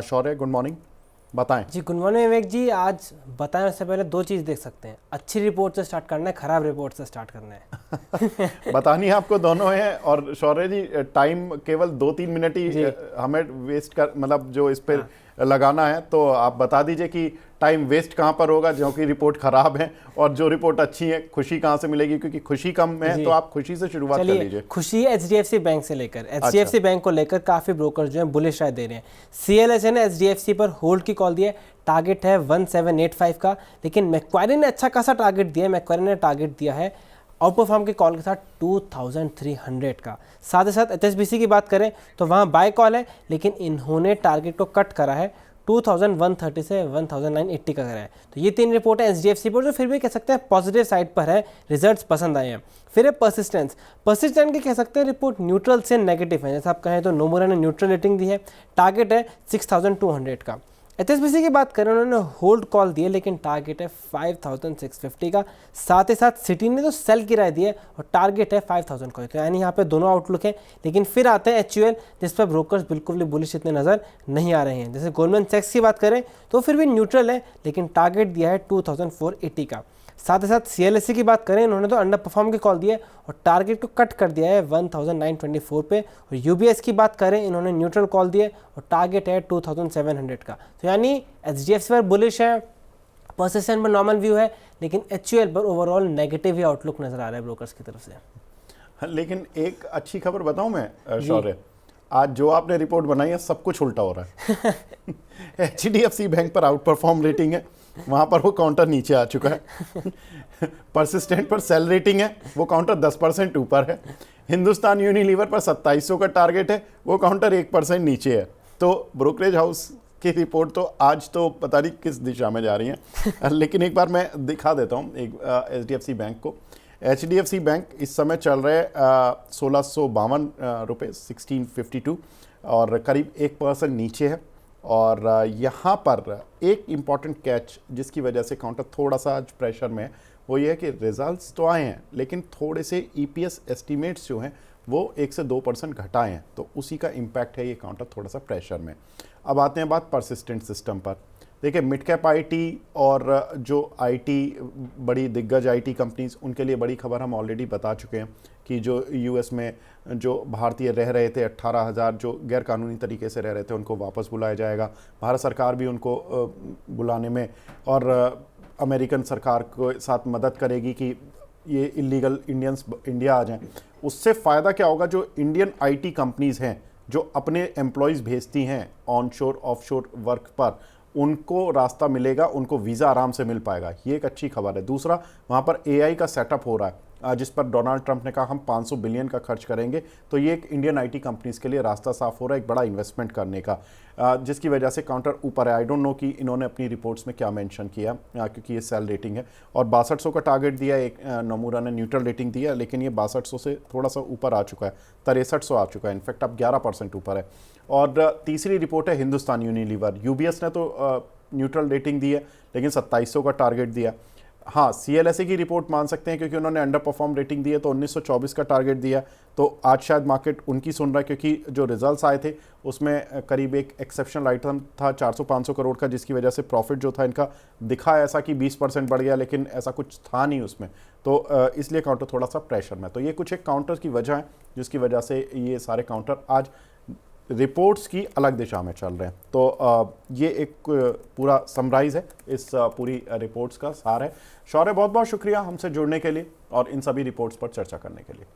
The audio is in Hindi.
शौर्य, गुड मॉर्निंग, बताएं। जी गुड मॉर्निंग विवेक जी। आज बताएं उससे पहले दो चीज़ देख सकते हैं, अच्छी रिपोर्ट से स्टार्ट करना है, खराब रिपोर्ट से स्टार्ट करना है। बतानी है आपको दोनों है। और शौर्य जी, टाइम केवल 2-3 मिनट ही हमें वेस्ट कर, मतलब जो इस पर लगाना है, तो आप बता दीजिए कि टाइम वेस्ट कहाँ पर होगा, जो कि रिपोर्ट खराब है, और जो रिपोर्ट अच्छी है खुशी कहाँ से मिलेगी, क्योंकि खुशी कम है। तो आप खुशी से शुरुआत कर लीजिए। खुशी एचडीएफसी बैंक से लेकर, एचडीएफसी बैंक को लेकर काफ़ी ब्रोकर जो है बुलिश राय दे रहे हैं। सीएलएसए ने एचडीएफसी पर होल्ड की कॉल दी है, टारगेट है 1785 का, लेकिन मैक्वारी ने अच्छा खासा टारगेट दिया है। मैक्वारी ने टारगेट दिया है आउट परफॉर्म की कॉल के साथ 2300 का। साथ ही साथ एचएसबीसी की बात करें तो वहाँ बाय कॉल है, लेकिन इन्होंने टारगेट को कट करा है, 2130 से 1980 का करा है। तो ये तीन रिपोर्ट है एचडीएफसी पर जो फिर भी कह सकते हैं पॉजिटिव साइड पर है, रिजल्ट्स पसंद आए हैं। फिर है परसिस्टेंस की कह सकते हैं रिपोर्ट न्यूट्रल से नेगेटिव है। जैसे आप कहें तो नोमुरा ने न्यूट्रल रेटिंग दी है, टारगेट है 6200 का। एचएसबीसी की बात करें, उन्होंने होल्ड कॉल दी है, लेकिन टारगेट है 5650 का। साथ ही साथ सिटी ने तो सेल की राय दी है और टारगेट है 5000 का। तो यानी यहाँ पे दोनों आउटलुक है। लेकिन फिर आते हैं एचयूएल, जिस पर ब्रोकर्स बिल्कुल भी बुलिश इतने नज़र नहीं आ रहे हैं। जैसे गोल्डमैन सैक्स की बात करें तो फिर भी न्यूट्रल है, लेकिन टारगेट दिया है 2480 का। साथ ही साथ सीएलएससी की बात करें, इन्होंने तो अंडर परफॉर्म की कॉल दी है और टारगेट को कट कर दिया है 1924 पे। और यूबीएस की बात करें, इन्होंने न्यूट्रल कॉल दी है और टारगेट है 2700 का। तो यानी एचडीएफसी पर बुलिश है, परसिस्टेंट पर नॉर्मल व्यू है, लेकिन एचयूएल पर ओवरऑल नेगेटिव ही आउटलुक नजर आ रहा है ब्रोकर्स की तरफ से। लेकिन एक अच्छी खबर बताऊं मैं शौर्य, आज जो आपने रिपोर्ट बनाई है सब कुछ उल्टा हो रहा है। एचडीएफसी बैंक पर आउट परफॉर्म रेटिंग है, वहां पर वो काउंटर नीचे आ चुका है। परसिस्टेंट पर सेल रेटिंग है, वो काउंटर 10% ऊपर है। हिंदुस्तान यूनिलीवर पर 2700 का टारगेट है, वो काउंटर 1% नीचे है। तो ब्रोकरेज हाउस की रिपोर्ट तो आज तो पता नहीं किस दिशा में जा रही है। लेकिन एक बार मैं दिखा देता हूँ एक एचडीएफसी बैंक को। एचडीएफसी बैंक इस समय चल रहे 1652 रुपये 1652, और करीब 1% नीचे है। और यहाँ पर एक इम्पॉर्टेंट कैच जिसकी वजह से काउंटर थोड़ा सा आज प्रेशर में है, वो ये है कि रिजल्ट्स तो आए हैं, लेकिन थोड़े से ईपीएस एस्टीमेट्स जो हैं वो 1 से 2% घटाए हैं, तो उसी का इम्पैक्ट है ये काउंटर थोड़ा सा प्रेशर में। अब आते हैं बात परसिस्टेंट सिस्टम पर। देखिए, मिड कैप आईटी और जो आईटी बड़ी दिग्गज आईटी कंपनीज, उनके लिए बड़ी खबर हम ऑलरेडी बता चुके हैं कि जो यूएस में जो भारतीय रह रहे थे 18,000 जो गैर कानूनी तरीके से रह रहे थे, उनको वापस बुलाया जाएगा। भारत सरकार भी उनको बुलाने में और अमेरिकन सरकार को साथ मदद करेगी कि ये इलीगल इंडियंस इंडिया आ जाएं। उससे फ़ायदा क्या होगा, जो इंडियन आईटी कंपनीज़ हैं जो अपने एम्प्लॉयज़ भेजती हैं ऑनशोर ऑफशोर वर्क पर, उनको रास्ता मिलेगा, उनको वीज़ा आराम से मिल पाएगा। ये एक अच्छी खबर है। दूसरा, वहाँ पर एआई का सेटअप हो रहा है, जिस पर डोनाल्ड ट्रंप ने कहा हम 500 बिलियन का खर्च करेंगे। तो ये एक इंडियन आईटी कंपनीज़ के लिए रास्ता साफ हो रहा है, एक बड़ा इन्वेस्टमेंट करने का, जिसकी वजह से काउंटर ऊपर है। आई डोंट नो कि इन्होंने अपनी रिपोर्ट्स में क्या मेंशन किया, क्योंकि ये सेल रेटिंग है। और 6200 का टारगेट दिया, एक नोमुरा ने न्यूट्रल रेटिंग दिया, लेकिन ये 6200 से थोड़ा सा ऊपर आ चुका है, 6300 आ चुका है, इनफैक्ट अब 11% ऊपर है। और तीसरी रिपोर्ट है हिंदुस्तान यूनिलीवर। यूबीएस ने तो न्यूट्रल रेटिंग दी है, लेकिन 2700 का टारगेट दिया। हाँ, सीएलएसए की रिपोर्ट मान सकते हैं, क्योंकि उन्होंने अंडर परफॉर्म रेटिंग दी है, तो 1924 का टारगेट दिया। तो आज शायद मार्केट उनकी सुन रहा है, क्योंकि जो रिजल्ट्स आए थे उसमें करीब एक एक्सेप्शनल आइटम था 400-500 करोड़ का, जिसकी वजह से प्रॉफिट जो था इनका दिखा ऐसा कि 20% बढ़ गया, लेकिन ऐसा कुछ था नहीं उसमें। तो इसलिए काउंटर थोड़ा सा प्रेशर में। तो ये कुछ एक काउंटर की वजह है जिसकी वजह से ये सारे काउंटर आज रिपोर्ट्स की अलग दिशा में चल रहे हैं। तो ये एक पूरा समराइज है, इस पूरी रिपोर्ट्स का सार है। शौर्य, बहुत बहुत शुक्रिया हमसे जुड़ने के लिए और इन सभी रिपोर्ट्स पर चर्चा करने के लिए।